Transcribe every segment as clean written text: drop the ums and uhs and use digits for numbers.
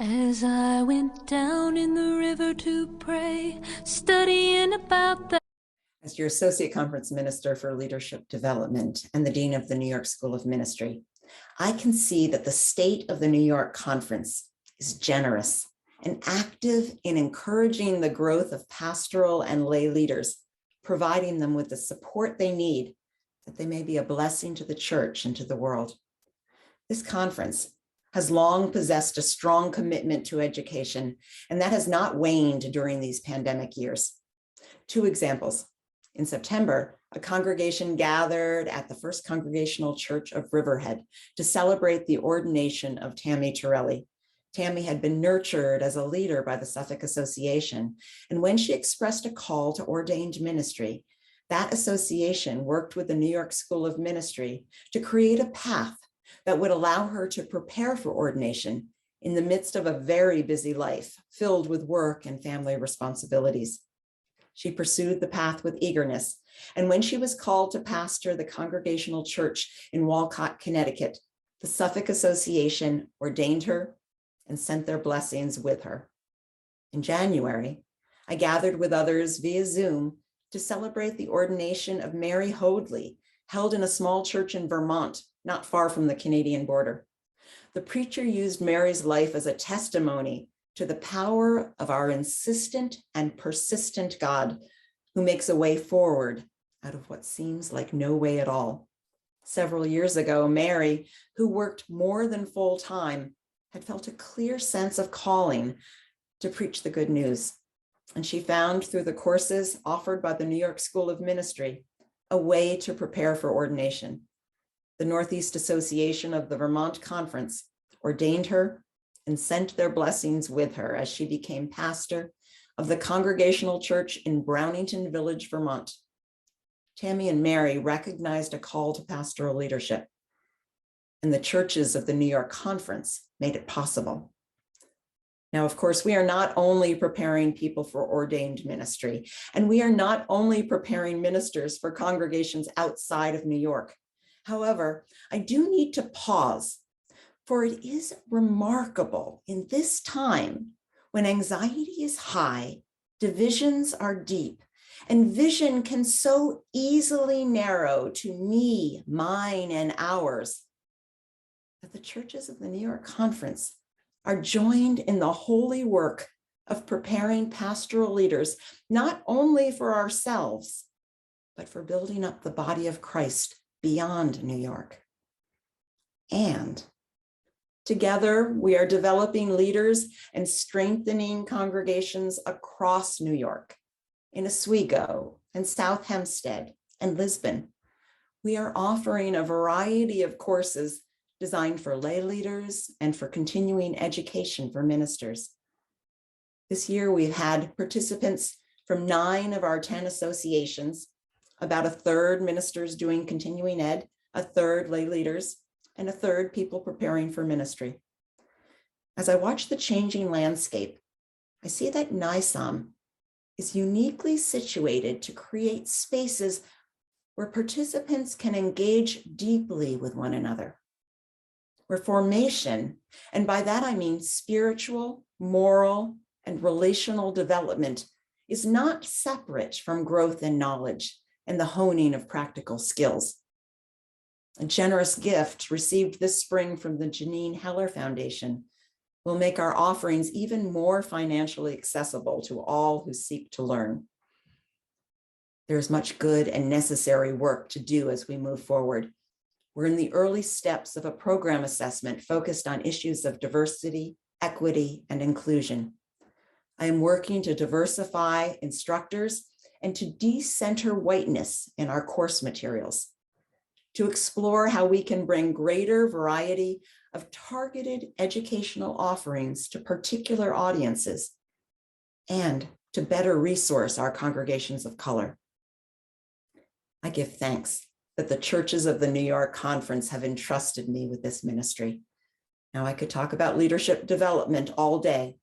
As I went down in the river to pray, studying about the As your Associate Conference Minister for Leadership Development and the Dean of the New York School of Ministry, I can see that the state of the New York Conference is generous and active in encouraging the growth of pastoral and lay leaders, providing them with the support they need that they may be a blessing to the church and to the world. This conference has long possessed a strong commitment to education, and that has not waned during these pandemic years. Two examples. In September, a congregation gathered at the First Congregational Church of Riverhead to celebrate the ordination of Tammy Torelli. Tammy had been nurtured as a leader by the Suffolk Association, and when she expressed a call to ordained ministry, that association worked with the New York School of Ministry to create a path that would allow her to prepare for ordination in the midst of a very busy life filled with work and family responsibilities. She pursued the path with eagerness, and when she was called to pastor the Congregational Church in Walcott, Connecticut, the Suffolk Association ordained her and sent their blessings with her. In January, I gathered with others via Zoom to celebrate the ordination of Mary Hoadley, held in a small church in Vermont, not far from the Canadian border. The preacher used Mary's life as a testimony to the power of our insistent and persistent God, who makes a way forward out of what seems like no way at all. Several years ago, Mary, who worked more than full time, had felt a clear sense of calling to preach the good news. And she found through the courses offered by the New York School of Ministry a way to prepare for ordination. The Northeast Association of the Vermont Conference ordained her and sent their blessings with her as she became pastor of the Congregational Church in Brownington Village, Vermont. Tammy and Mary recognized a call to pastoral leadership, and the churches of the New York Conference made it possible. Now, of course, we are not only preparing people for ordained ministry, and we are not only preparing ministers for congregations outside of New York. However, I do need to pause, for it is remarkable in this time when anxiety is high, divisions are deep, and vision can so easily narrow to me, mine, and ours, that the churches of the New York Conference are joined in the holy work of preparing pastoral leaders, not only for ourselves, but for building up the body of Christ beyond New York. And together, we are developing leaders and strengthening congregations across New York, in Oswego and South Hempstead and Lisbon. We are offering a variety of courses designed for lay leaders and for continuing education for ministers. This year, we've had participants from 9 of our 10 associations, about a third ministers doing continuing ed, a third lay leaders, and a third people preparing for ministry. As I watch the changing landscape, I see that NYSOM is uniquely situated to create spaces where participants can engage deeply with one another, where formation, and by that I mean spiritual, moral, and relational development, is not separate from growth in knowledge and the honing of practical skills. A generous gift received this spring from the Janine Heller Foundation will make our offerings even more financially accessible to all who seek to learn. There is much good and necessary work to do as we move forward. We're in the early steps of a program assessment focused on issues of diversity, equity, and inclusion. I am working to diversify instructors and to decenter whiteness in our course materials, to explore how we can bring greater variety of targeted educational offerings to particular audiences, and to better resource our congregations of color. I give thanks that the churches of the New York Conference have entrusted me with this ministry. Now, I could talk about leadership development all day,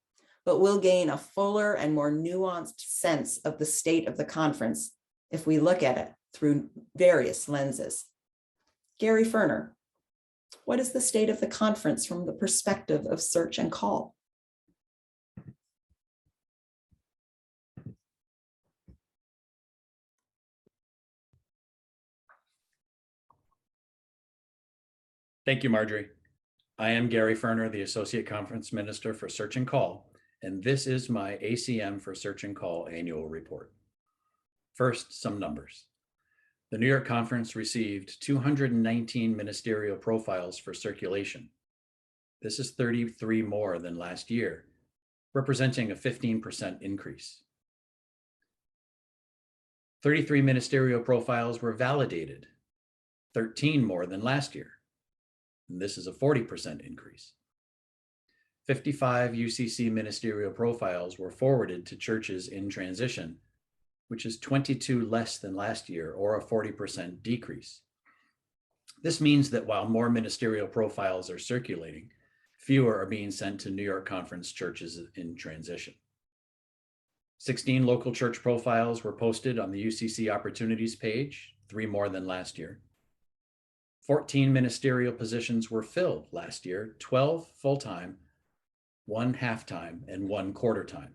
but we'll gain a fuller and more nuanced sense of the state of the conference if we look at it through various lenses. Gary Ferner, what is the state of the conference from the perspective of search and call? Thank you, Marjorie. I am Gary Ferner, the Associate Conference Minister for Search and Call, and this is my ACM for Search and Call annual report. First, some numbers. The New York Conference received 219 ministerial profiles for circulation. This is 33 more than last year, representing a 15% increase. 33 ministerial profiles were validated, 13 more than last year. And this is a 40% increase. 55 UCC ministerial profiles were forwarded to churches in transition, which is 22 less than last year, or a 40% decrease. This means that while more ministerial profiles are circulating, fewer are being sent to New York Conference churches in transition. 16 local church profiles were posted on the UCC Opportunities page, 3 more than last year. 14 ministerial positions were filled last year, 12 full-time, 1 half-time, and 1 quarter-time.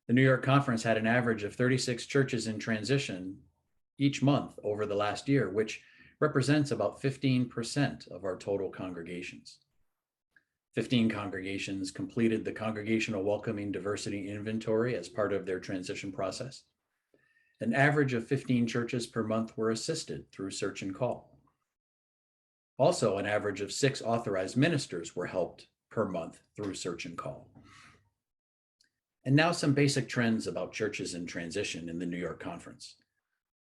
The New York Conference had an average of 36 churches in transition each month over the last year, which represents about 15% of our total congregations. 15 congregations completed the Congregational Welcoming Diversity Inventory as part of their transition process. An average of 15 churches per month were assisted through Search and Call. Also, an average of 6 authorized ministers were helped per month through Search and Call. And now some basic trends about churches in transition in the New York Conference.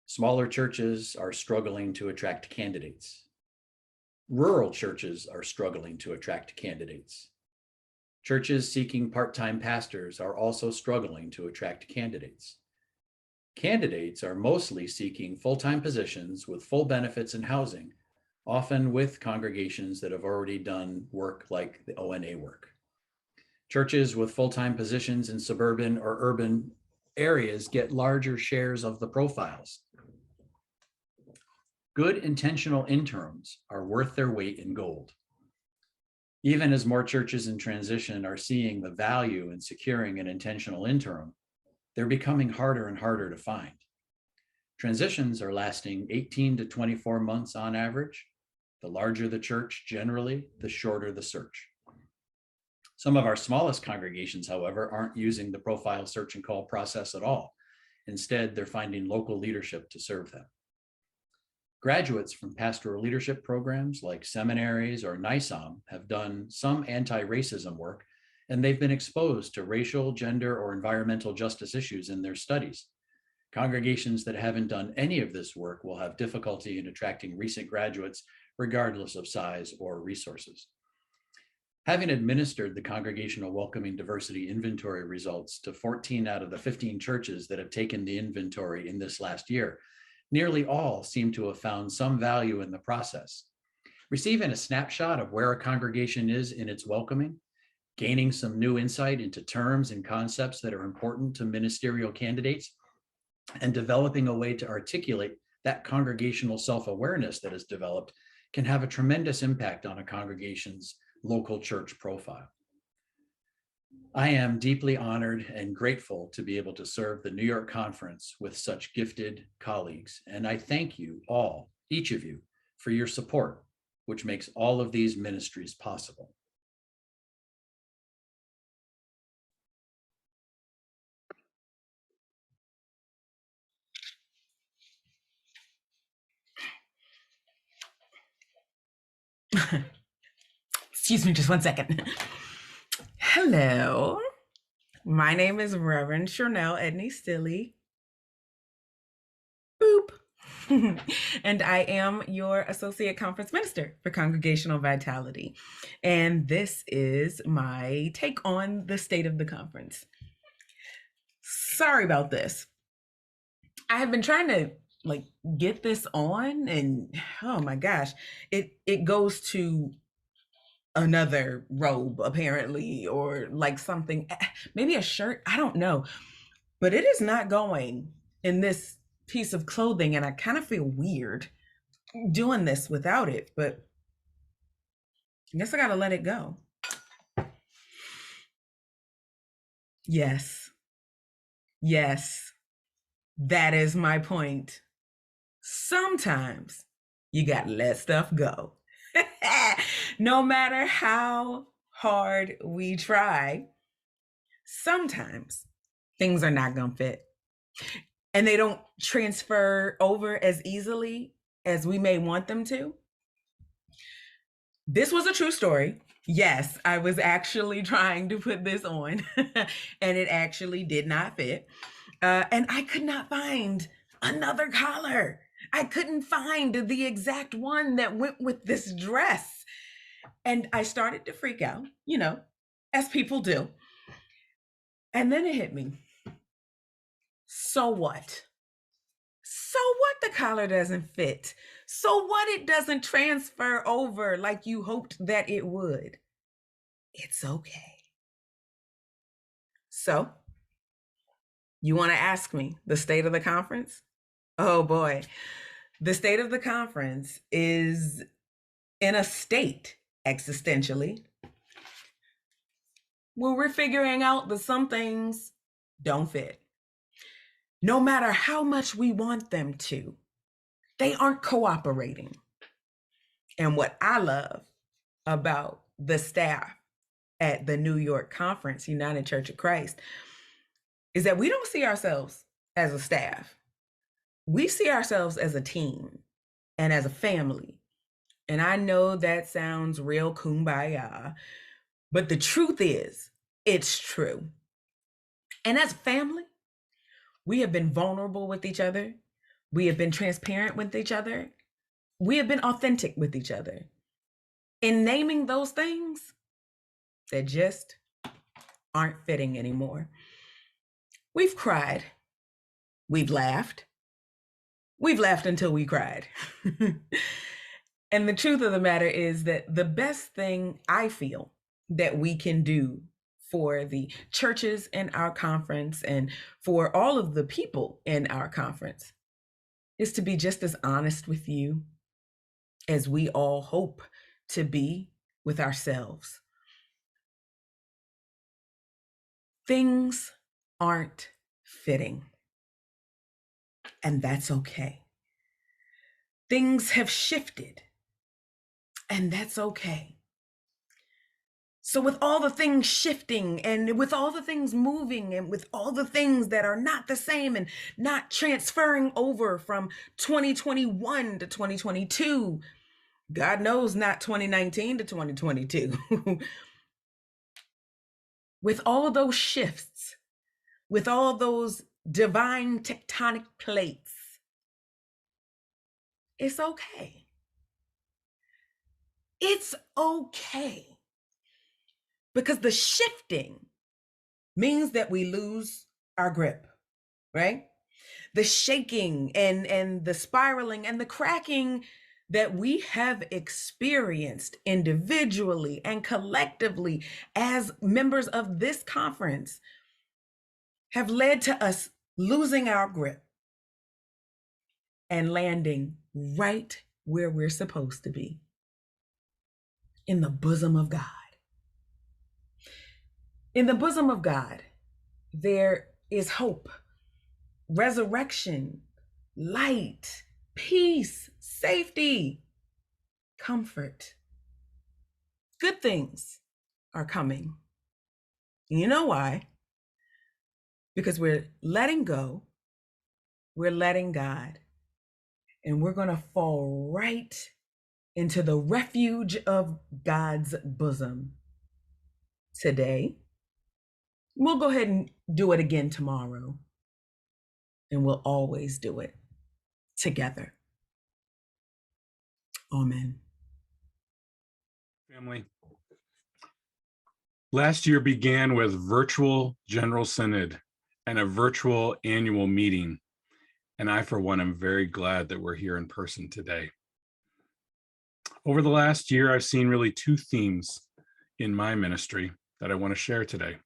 Smaller churches are struggling to attract candidates. Rural churches are struggling to attract candidates. Churches seeking part-time pastors are also struggling to attract candidates. Candidates are mostly seeking full-time positions with full benefits and housing, often with congregations that have already done work like the ONA work. Churches with full-time positions in suburban or urban areas get larger shares of the profiles. Good intentional interims are worth their weight in gold. Even as more churches in transition are seeing the value in securing an intentional interim, they're becoming harder and harder to find. Transitions are lasting 18 to 24 months on average. The larger the church, generally, the shorter the search. Some of our smallest congregations, however, aren't using the profile search and call process at all. Instead, they're finding local leadership to serve them. Graduates from pastoral leadership programs like seminaries or NISOM have done some anti-racism work, and they've been exposed to racial, gender, or environmental justice issues in their studies. Congregations that haven't done any of this work will have difficulty in attracting recent graduates, regardless of size or resources. Having administered the Congregational Welcoming Diversity Inventory results to 14 out of the 15 churches that have taken the inventory in this last year, nearly all seem to have found some value in the process. Receiving a snapshot of where a congregation is in its welcoming, gaining some new insight into terms and concepts that are important to ministerial candidates, and developing a way to articulate that congregational self-awareness that is developed can have a tremendous impact on a congregation's local church profile. I am deeply honored and grateful to be able to serve the New York Conference with such gifted colleagues, and I thank you all, each of you, for your support, which makes all of these ministries possible. Excuse me just one second. Hello, my name is Reverend Chanel Edney Stilley. Boop. And I am your Associate Conference Minister for Congregational Vitality. And this is my take on the state of the conference. Sorry about this. I have been trying to get this on, and oh my gosh, it goes to another robe apparently, or like something, maybe a shirt, I don't know, but it is not going in this piece of clothing, and I kind of feel weird doing this without it, but I guess I gotta let it go. Yes, that is my point. Sometimes you gotta let stuff go. No matter how hard we try, sometimes things are not going to fit. And they don't transfer over as easily as we may want them to. This was a true story. Yes, I was actually trying to put this on and it actually did not fit. And I could not find another collar. I couldn't find the exact one that went with this dress. And I started to freak out, you know, as people do. And then it hit me. So what? So what the collar doesn't fit? So what it doesn't transfer over like you hoped that it would? It's okay. So, you want to ask me the state of the conference? Oh boy. The state of the conference is in a state existentially where we're figuring out that some things don't fit. No matter how much we want them to, they aren't cooperating. And what I love about the staff at the New York Conference, United Church of Christ, is that we don't see ourselves as a staff. We see ourselves as a team and as a family. And I know that sounds real kumbaya, but the truth is, it's true. And as a family, we have been vulnerable with each other. We have been transparent with each other. We have been authentic with each other. In naming those things that just aren't fitting anymore. We've cried. We've laughed. We've laughed until we cried. And the truth of the matter is that the best thing I feel that we can do for the churches in our conference and for all of the people in our conference is to be just as honest with you as we all hope to be with ourselves. Things aren't fitting, and that's okay. Things have shifted, and that's okay. So with all the things shifting and with all the things moving and with all the things that are not the same and not transferring over from 2021 to 2022, God knows not 2019 to 2022. With all of those shifts, with all those divine tectonic plates, it's okay. It's okay. Because the shifting means that we lose our grip, right? The shaking and the spiraling and the cracking that we have experienced individually and collectively as members of this conference have led to us losing our grip and landing right where we're supposed to be, in the bosom of God. In the bosom of God, there is hope, resurrection, light, peace, safety, comfort. Good things are coming. You know why? Because we're letting go, we're letting God, and we're going to fall right into the refuge of God's bosom today. We'll go ahead and do it again tomorrow, and we'll always do it together. Amen. Family. Last year began with virtual General Synod and a virtual annual meeting. And I, for one, am very glad that we're here in person today. Over the last year, I've seen really two themes in my ministry that I want to share today.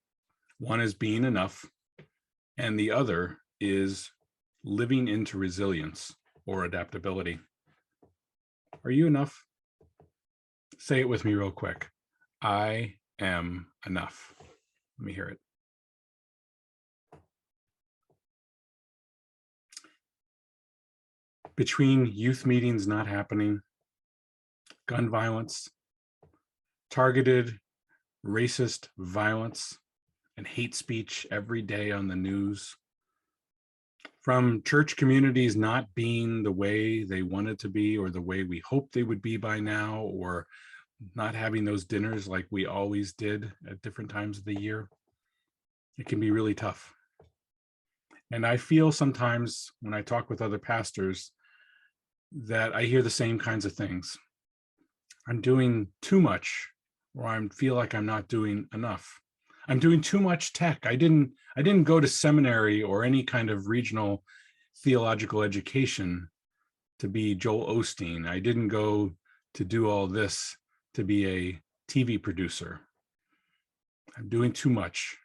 One is being enough, and the other is living into resilience or adaptability. Are you enough? Say it with me real quick. I am enough. Let me hear it. Between youth meetings not happening, gun violence, targeted racist violence, and hate speech every day on the news, from church communities not being the way they wanted to be or the way we hoped they would be by now, or not having those dinners like we always did at different times of the year. It can be really tough. And I feel sometimes when I talk with other pastors that I hear the same kinds of things. I'm doing too much, or I feel like I'm not doing enough. I'm doing too much tech. I didn't go to seminary or any kind of regional theological education to be Joel Osteen. I didn't go to do all this to be a TV producer. I'm doing too much,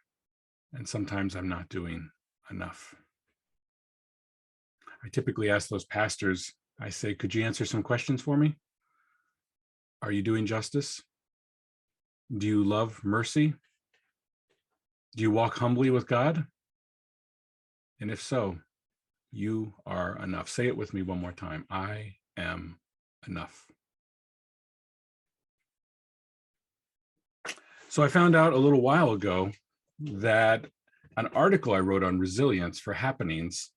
and sometimes I'm not doing enough. I typically ask those pastors, I say, could you answer some questions for me? Are you doing justice? Do you love mercy? Do you walk humbly with God? And if so, you are enough. Say it with me one more time. I am enough. So I found out a little while ago that an article I wrote on resilience for happenings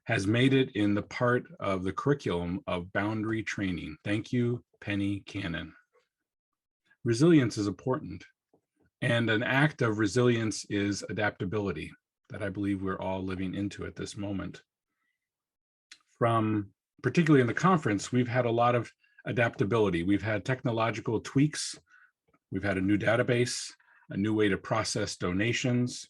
has made it in the part of the curriculum of boundary training. Thank you, Penny Cannon. Resilience is important. And an act of resilience is adaptability that I believe we're all living into at this moment. From particularly in the conference, we've had a lot of adaptability. We've had technological tweaks. We've had a new database, a new way to process donations.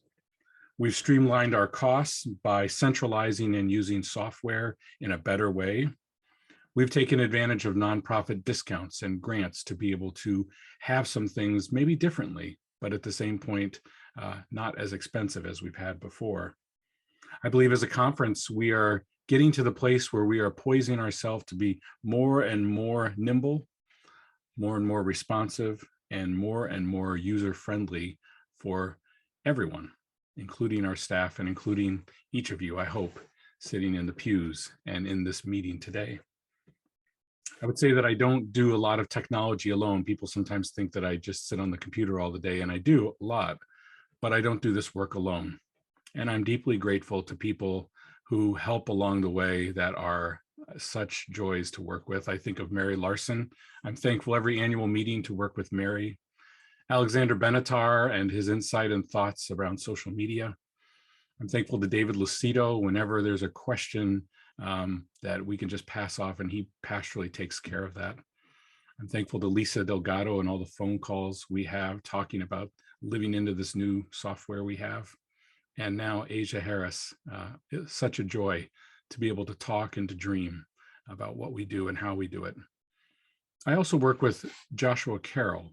We've streamlined our costs by centralizing and using software in a better way. We've taken advantage of nonprofit discounts and grants to be able to have some things maybe differently, but at the same point, not as expensive as we've had before. I believe as a conference, we are getting to the place where we are poising ourselves to be more and more nimble, more and more responsive, and more user-friendly for everyone, including our staff and including each of you, I hope, sitting in the pews and in this meeting today. I would say that I don't do a lot of technology alone. People sometimes think that I just sit on the computer all the day, and I do a lot, but I don't do this work alone. And I'm deeply grateful to people who help along the way that are such joys to work with. I think of Mary Larson. I'm thankful every annual meeting to work with Mary. Alexander Benatar and his insight and thoughts around social media. I'm thankful to David Lucido whenever there's a question that we can just pass off, and he pastorally takes care of that. I'm thankful to Lisa Delgado and all the phone calls we have talking about living into this new software we have. And now Asia Harris. It's such a joy to be able to talk and to dream about what we do and how we do it. I also work with Joshua Carroll.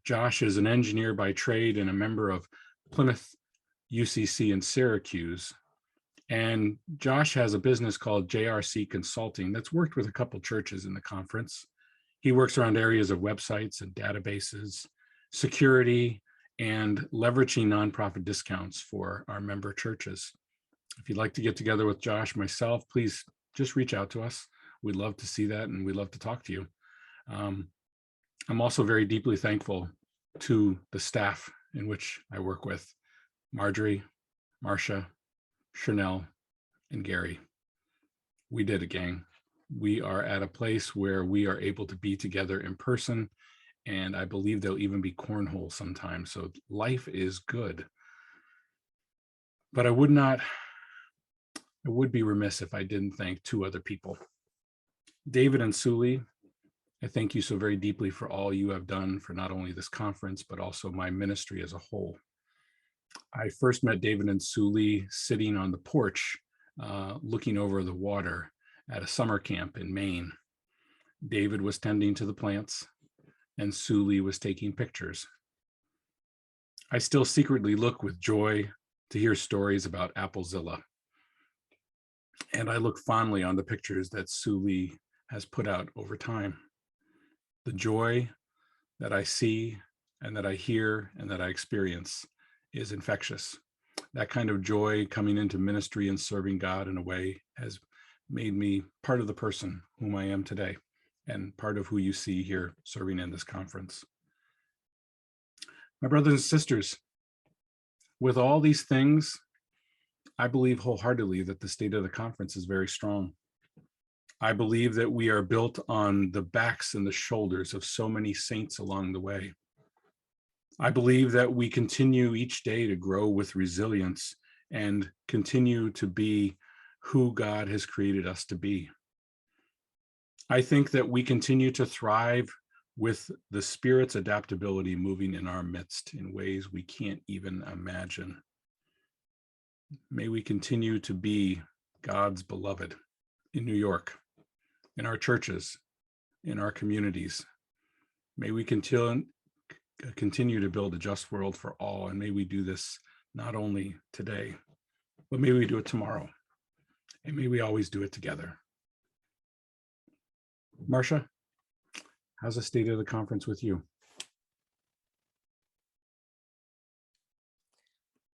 Josh is an engineer by trade and a member of Plymouth UCC in Syracuse. And Josh has a business called JRC Consulting that's worked with a couple churches in the conference. He works around areas of websites and databases, security, and leveraging nonprofit discounts for our member churches. If you'd like to get together with Josh, myself, please just reach out to us. We'd love to see that, and we'd love to talk to you. I'm also very deeply thankful to the staff in which I work with, Marjorie, Marcia, Chanel, and Gary. We did it, gang. We are at a place where we are able to be together in person, and I believe there'll even be cornhole sometime. So life is good. But I would be remiss if I didn't thank two other people. David and Suli, I thank you so very deeply for all you have done for not only this conference, but also my ministry as a whole. I first met David and Suli sitting on the porch, looking over the water at a summer camp in Maine. David was tending to the plants, and Suli was taking pictures. I still secretly look with joy to hear stories about Applezilla. And I look fondly on the pictures that Suli has put out over time. The joy that I see and that I hear and that I experience is infectious. That kind of joy coming into ministry and serving God in a way has made me part of the person whom I am today. and part of who you see here serving in this conference. My brothers and sisters, with all these things, I believe wholeheartedly that the state of the conference is very strong. I believe that we are built on the backs and the shoulders of so many saints along the way. I believe that we continue each day to grow with resilience and continue to be who God has created us to be. I think that we continue to thrive with the Spirit's adaptability moving in our midst in ways we can't even imagine. May we continue to be God's beloved in New York, in our churches, in our communities. May we continue to build a just world for all, and may we do this not only today, but may we do it tomorrow, and may we always do it together. Marcia, how's the state of the conference with you?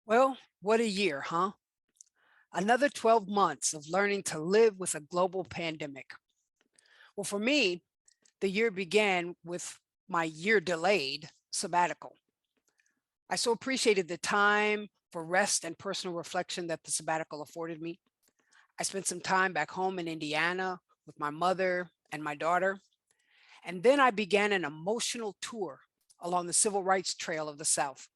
Well, what a year, huh? Another 12 months of learning to live with a global pandemic. Well, for me, the year began with my year-delayed sabbatical. I so appreciated the time for rest and personal reflection that the sabbatical afforded me. I spent some time back home in Indiana with my mother and my daughter. And then I began an emotional tour along the Civil Rights Trail of the South.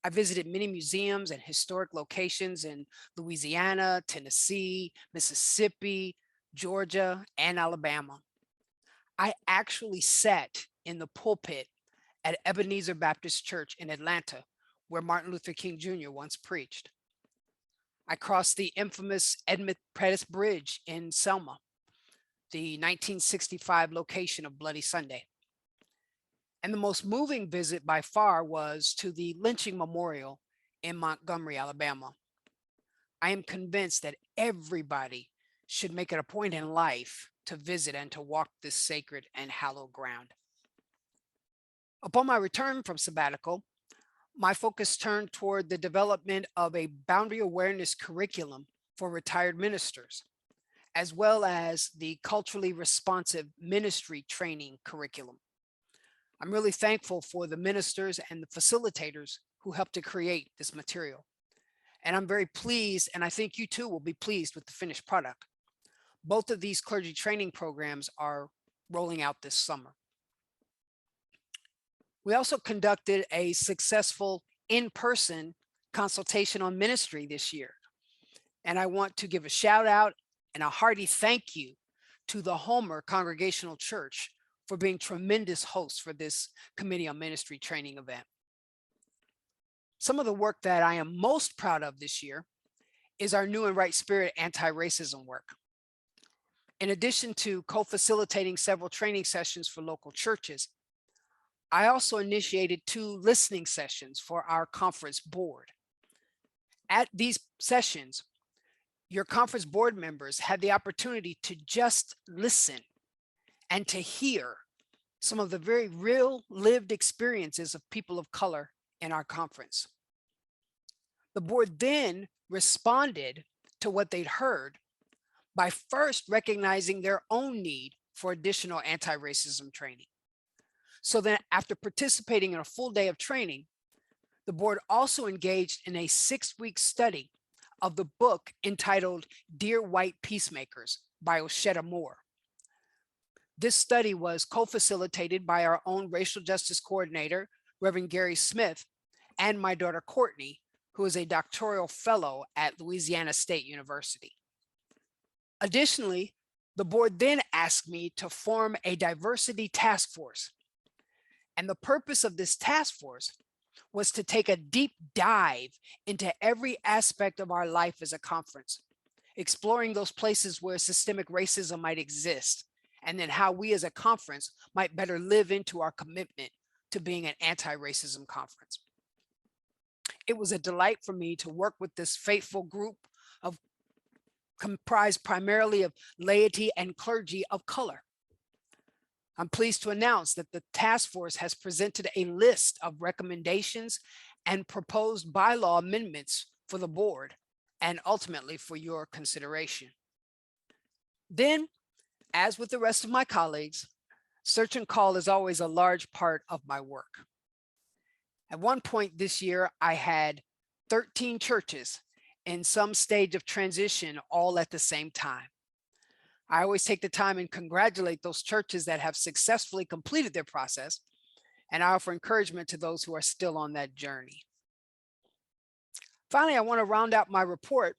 I visited many museums and historic locations in Louisiana, Tennessee, Mississippi, Georgia, and Alabama. I actually sat in the pulpit at Ebenezer Baptist Church in Atlanta, where Martin Luther King Jr. once preached. I crossed the infamous Edmund Pettus Bridge in Selma, the 1965 location of Bloody Sunday. And the most moving visit by far was to the lynching memorial in Montgomery, Alabama. I am convinced that everybody should make it a point in life to visit and to walk this sacred and hallowed ground. Upon my return from sabbatical, my focus turned toward the development of a boundary awareness curriculum for retired ministers, as well as the culturally responsive ministry training curriculum. I'm really thankful for the ministers and the facilitators who helped to create this material. And I'm very pleased, and I think you too will be pleased with the finished product. Both of these clergy training programs are rolling out this summer. We also conducted a successful in-person consultation on ministry this year. And I want to give a shout out and a hearty thank you to the Homer Congregational Church for being tremendous hosts for this Committee on Ministry training event. Some of the work that I am most proud of this year is our New and Right Spirit anti-racism work. In addition to co-facilitating several training sessions for local churches, I also initiated 2 listening sessions for our conference board. At these sessions, your conference board members had the opportunity to just listen and to hear some of the very real lived experiences of people of color in our conference. The board then responded to what they'd heard by first recognizing their own need for additional anti-racism training. So then after participating in a full day of training, the board also engaged in a 6-week study of the book entitled Dear White Peacemakers by Osheta Moore. This study was co-facilitated by our own racial justice coordinator, Reverend Gary Smith, and my daughter Courtney, who is a doctoral fellow at Louisiana State University. Additionally, the board then asked me to form a diversity task force. And the purpose of this task force was to take a deep dive into every aspect of our life as a conference, exploring those places where systemic racism might exist, and then how we as a conference might better live into our commitment to being an anti-racism conference. It was a delight for me to work with this faithful group of comprised primarily of laity and clergy of color. I'm pleased to announce that the task force has presented a list of recommendations and proposed bylaw amendments for the board and ultimately for your consideration. Then As with the rest of my colleagues, search and call is always a large part of my work. At one point this year, I had 13 churches in some stage of transition all at the same time. I always take the time and congratulate those churches that have successfully completed their process, and I offer encouragement to those who are still on that journey. Finally, I want to round out my report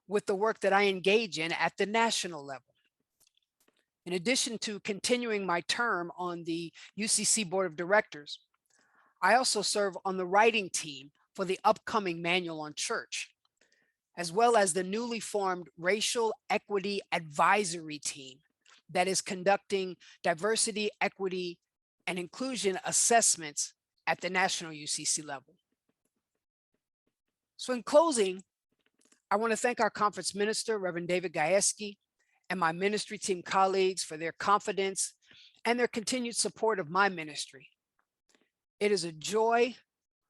with the work that I engage in at the national level. In addition to continuing my term on the UCC Board of Directors, I also serve on the writing team for the upcoming Manual on Church, as well as the newly formed Racial Equity Advisory Team that is conducting diversity, equity, and inclusion assessments at the national UCC level. So in closing, I want to thank our conference minister, Reverend David Gajewski, and my ministry team colleagues for their confidence and their continued support of my ministry. It is a joy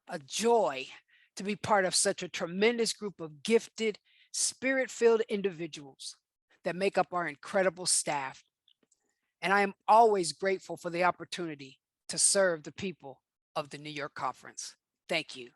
to be part of such a tremendous group of gifted, spirit-filled individuals that make up our incredible staff. And I am always grateful for the opportunity to serve the people of the New York Conference. Thank you.